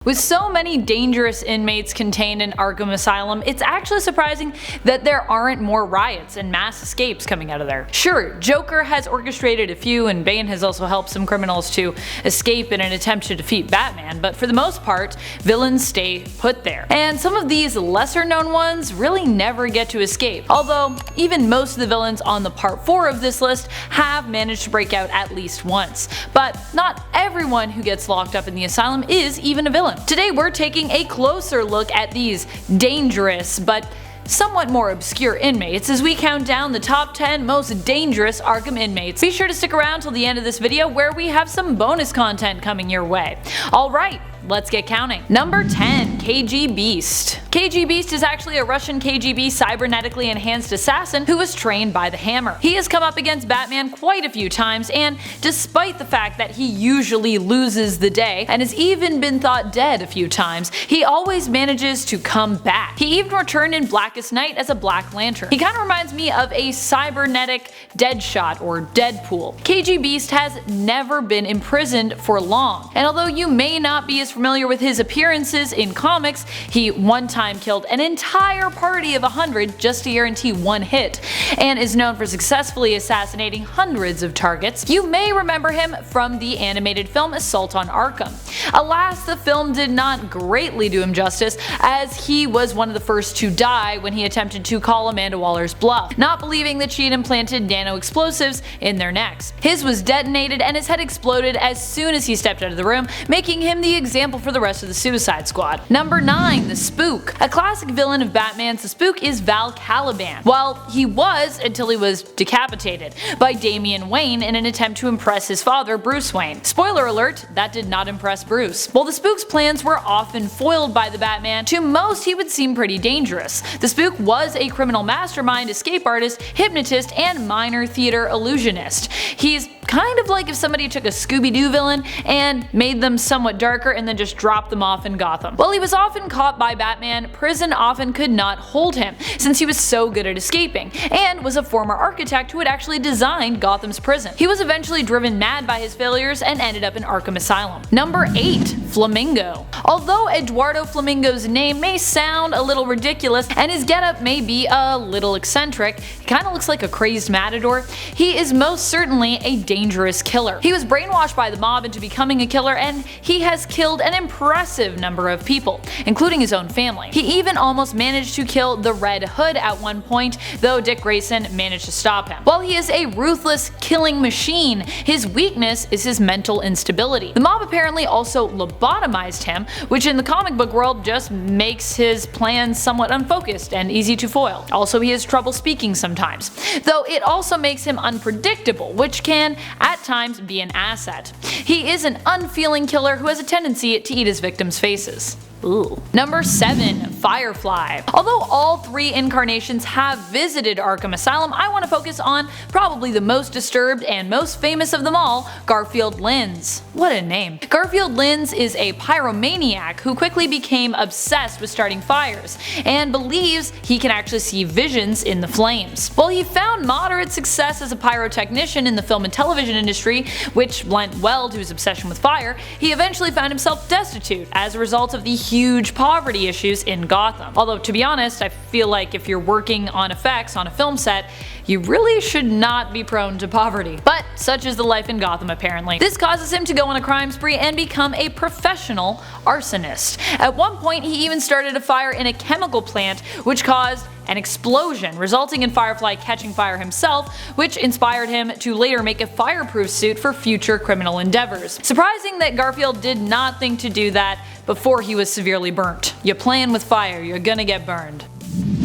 With so many dangerous inmates contained in Arkham Asylum, it's actually surprising that there aren't more riots and mass escapes coming out of there. Sure, Joker has orchestrated a few and Bane has also helped some criminals to escape in an attempt to defeat Batman, but for the most part, villains stay put there. And some of these lesser known ones really never get to escape, although even most of the villains on the part 4 of this list have managed to break out at least once. But not everyone who gets locked up in the asylum is even a villain. Today we're taking a closer look at these dangerous but somewhat more obscure inmates as we count down the top 10 most dangerous Arkham inmates. Be sure to stick around till the end of this video where we have some bonus content coming your way. Alright, let's get counting. Number 10. KGBEAST. KGBEAST is actually a Russian KGB cybernetically enhanced assassin who was trained by the Hammer. He has come up against Batman quite a few times, and despite the fact that he usually loses the day and has even been thought dead a few times, he always manages to come back. He even returned in Blackest Night as a Black Lantern. He kind of reminds me of a cybernetic Deadshot or Deadpool. KGBEAST has never been imprisoned for long, and although you may not be as familiar with his appearances in comics, he one time killed an entire party of 100 just to guarantee one hit, and is known for successfully assassinating hundreds of targets. You may remember him from the animated film Assault on Arkham. Alas, the film did not greatly do him justice, as he was one of the first to die when he attempted to call Amanda Waller's bluff, not believing that she had implanted nano explosives in their necks. His was detonated and his head exploded as soon as he stepped out of the room, making him the example for the rest of the Suicide Squad. Number 9. The Spook. A classic villain of Batman's, the Spook is Val Caliban. Well, he was until he was decapitated by Damian Wayne in an attempt to impress his father, Bruce Wayne. Spoiler alert, that did not impress Bruce. While the Spook's plans were often foiled by the Batman, to most he would seem pretty dangerous. The Spook was a criminal mastermind, escape artist, hypnotist, and minor theater illusionist. He's kind of like if somebody took a Scooby-Doo villain and made them somewhat darker and then just dropped them off in Gotham. While he was often caught by Batman, prison often could not hold him since he was so good at escaping, and was a former architect who had actually designed Gotham's prison. He was eventually driven mad by his failures and ended up in Arkham Asylum. Number 8. Flamingo. Although Eduardo Flamingo's name may sound a little ridiculous and his getup may be a little eccentric, he kinda looks like a crazed matador, he is most certainly a dangerous killer. He was brainwashed by the mob into becoming a killer, and he has killed an impressive number of people, including his own family. He even almost managed to kill the Red Hood at one point, though Dick Grayson managed to stop him. While he is a ruthless killing machine, his weakness is his mental instability. The mob apparently also lobotomized him, which in the comic book world just makes his plans somewhat unfocused and easy to foil. Also, he has trouble speaking sometimes, though it also makes him unpredictable, which can at times be an asset. He is an unfeeling killer who has a tendency to eat his victims' faces. Ooh. Number 7. Firefly. Although all 3 incarnations have visited Arkham Asylum, I want to focus on probably the most disturbed and most famous of them all, Garfield Lynns. What a name. Garfield Lynns is a pyromaniac who quickly became obsessed with starting fires, and believes he can actually see visions in the flames. While he found moderate success as a pyrotechnician in the film and television industry, which lent well to his obsession with fire, he eventually found himself destitute as a result of the huge poverty issues in Gotham. Although, to be honest, I feel like if you're working on effects on a film set, you really should not be prone to poverty. But such is the life in Gotham apparently. This causes him to go on a crime spree and become a professional arsonist. At one point he even started a fire in a chemical plant which caused an explosion, resulting in Firefly catching fire himself, which inspired him to later make a fireproof suit for future criminal endeavors. Surprising that Garfield did not think to do that before he was severely burnt. You playing with fire, you're gonna get burned.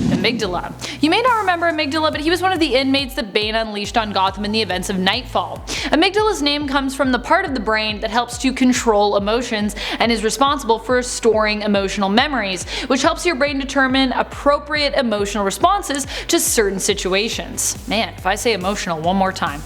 AMYGDALA. You may not remember AMYGDALA, but he was one of the inmates that Bane unleashed on Gotham in the events of Nightfall. AMYGDALA's name comes from the part of the brain that helps to control emotions and is responsible for storing emotional memories, which helps your brain determine appropriate emotional responses to certain situations. Man, if I say emotional one more time.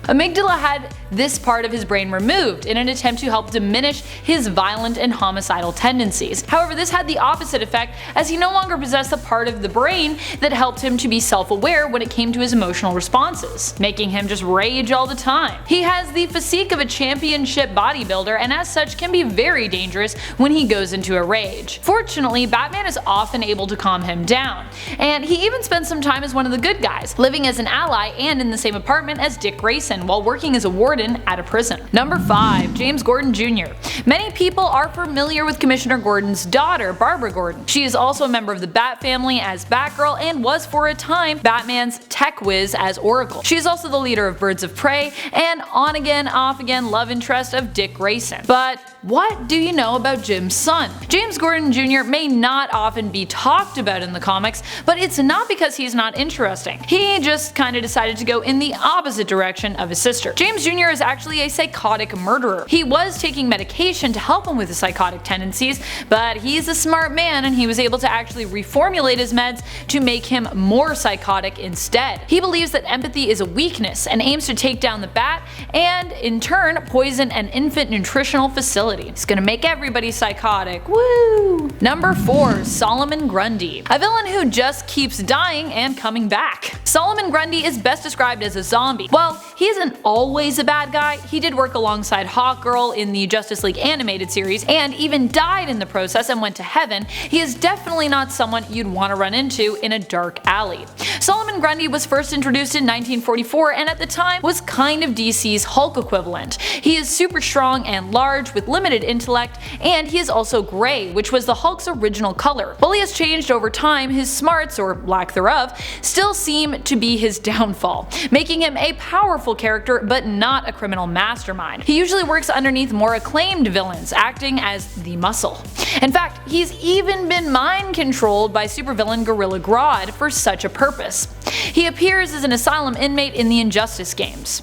Amygdala had this part of his brain removed in an attempt to help diminish his violent and homicidal tendencies. However, this had the opposite effect, as he no longer possessed the part of the brain that helped him to be self-aware when it came to his emotional responses, making him just rage all the time. He has the physique of a championship bodybuilder and as such can be very dangerous when he goes into a rage. Fortunately, Batman is often able to calm him down, and he even spends some time as one of the good guys, living as an ally and in the same apartment as Dick Grayson while working as a warden at a prison. Number 5. James Gordon Jr. Many people are familiar with Commissioner Gordon's daughter, Barbara Gordon. She is also a member of the Bat family as Batgirl and was for a time Batman's tech whiz as Oracle. She is also the leader of Birds of Prey and on-again, off-again love interest of Dick Grayson. But what do you know about Jim's son? James Gordon Jr. may not often be talked about in the comics, but it's not because he's not interesting. He just kinda decided to go in the opposite direction of his sister. James Jr. is actually a psychotic murderer. He was taking medication to help him with his psychotic tendencies, but he's a smart man and he was able to actually reformulate his meds to make him more psychotic instead. He believes that empathy is a weakness and aims to take down the Bat and, in turn, poison an infant nutritional facility. It's gonna make everybody psychotic. Woo! Number 4. Solomon Grundy. A villain who just keeps dying and coming back. Solomon Grundy is best described as a zombie. While he isn't always a bad guy, he did work alongside Hawkgirl in the Justice League animated series and even died in the process and went to heaven. He is definitely not someone you'd want to run into in a dark alley. Solomon Grundy was first introduced in 1944 and at the time was kind of DC's Hulk equivalent. He is super strong and large with limited intellect, and he is also gray, which was the Hulk's original color. While he has changed over time, his smarts, or lack thereof, still seem to be his downfall, making him a powerful character but not a criminal mastermind. He usually works underneath more acclaimed villains, acting as the muscle. In fact, he's even been mind controlled by supervillain Gorilla Grodd for such a purpose. He appears as an asylum inmate in the Injustice games.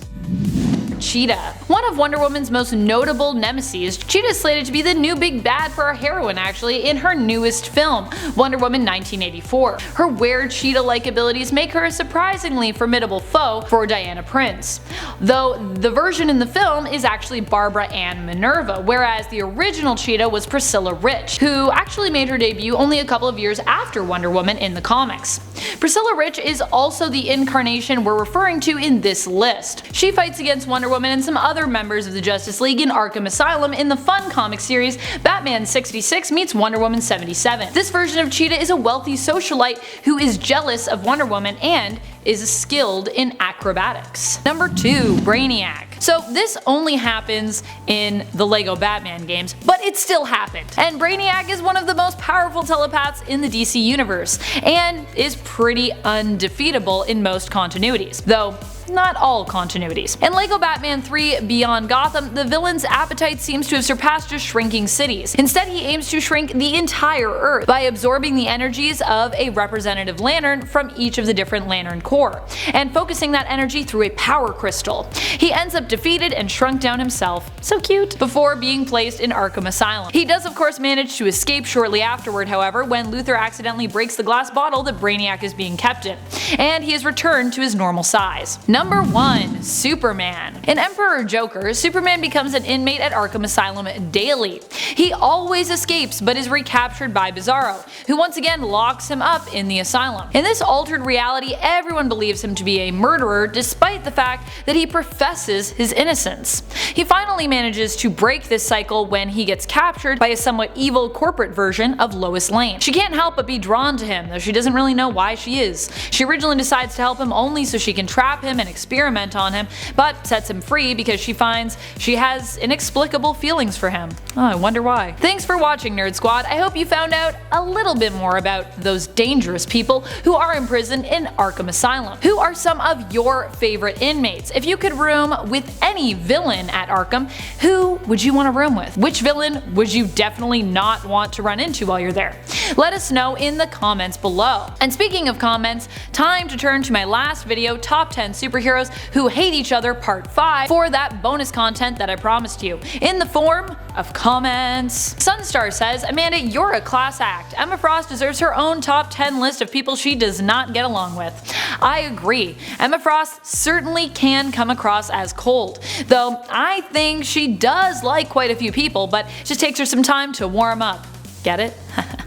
Cheetah. One of Wonder Woman's most notable nemesis, Cheetah is slated to be the new big bad for our heroine actually in her newest film, Wonder Woman 1984. Her were-cheetah-like abilities make her a surprisingly formidable foe for Diana Prince, though the version in the film is actually Barbara Ann Minerva, whereas the original Cheetah was Priscilla Rich, who actually made her debut only a couple of years after Wonder Woman in the comics. Priscilla Rich is also the incarnation we're referring to in this list. She fights against Wonder Woman and some other members of the Justice League in Arkham Asylum in the fun comic series Batman 66 meets Wonder Woman 77. This version of Cheetah is a wealthy socialite who is jealous of Wonder Woman and is skilled in acrobatics. Number 2. Brainiac. So this only happens in the LEGO Batman games, but it still happened. And Brainiac is one of the most powerful telepaths in the DC universe, and is pretty undefeatable in most continuities, though not all continuities. In LEGO Batman 3 Beyond Gotham, the villain's appetite seems to have surpassed just shrinking cities. Instead, he aims to shrink the entire Earth by absorbing the energies of a representative lantern from each of the different lantern corps, and focusing that energy through a power crystal. He ends up defeated and shrunk down himself, so cute, before being placed in Arkham Asylum. He does of course manage to escape shortly afterward, however, when Luthor accidentally breaks the glass bottle that Brainiac is being kept in, and he is returned to his normal size. Number 1. Superman. In Emperor Joker, Superman becomes an inmate at Arkham Asylum daily. He always escapes but is recaptured by Bizarro, who once again locks him up in the asylum. In this altered reality, everyone believes him to be a murderer despite the fact that he professes his innocence. He finally manages to break this cycle when he gets captured by a somewhat evil corporate version of Lois Lane. She can't help but be drawn to him, though she doesn't really know why she is. She originally decides to help him only so she can trap him and experiment on him, but sets him free because she finds she has inexplicable feelings for him. Oh, I wonder why. Thanks for watching, Nerd Squad. I hope you found out a little bit more about those dangerous people who are imprisoned in Arkham Asylum. Who are some of your favorite inmates? If you could room with any villain at Arkham, who would you want to room with? Which villain would you definitely not want to run into while you're there? Let us know in the comments below. And speaking of comments, time to turn to my last video, Top 10 Super superheroes who hate each other part 5 for that bonus content that I promised you, in the form of comments. Sunstar says, Amanda, you're a class act. Emma Frost deserves her own top 10 list of people she does not get along with. I agree. Emma Frost certainly can come across as cold, though I think she does like quite a few people, but it just takes her some time to warm up. Get it?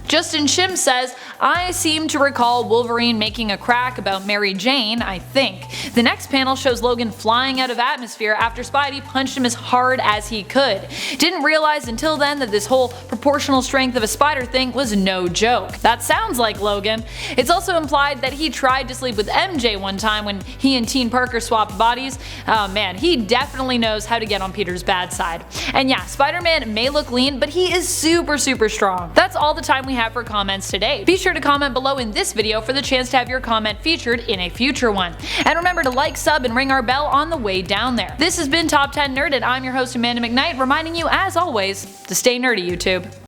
Justin Shim says, I seem to recall Wolverine making a crack about Mary Jane, I think. The next panel shows Logan flying out of atmosphere after Spidey punched him as hard as he could. Didn't realize until then that this whole proportional strength of a spider thing was no joke. That sounds like Logan. It's also implied that he tried to sleep with MJ one time when he and Teen Parker swapped bodies. Oh man, he definitely knows how to get on Peter's bad side. And yeah, Spider-Man may look lean, but he is super strong. That's all the time we have for comments today. Be sure to comment below in this video for the chance to have your comment featured in a future one. And remember to like, sub, and ring our bell on the way down there. This has been Top 10 Nerded. I'm your host Amanda McKnight, reminding you as always to stay nerdy, YouTube.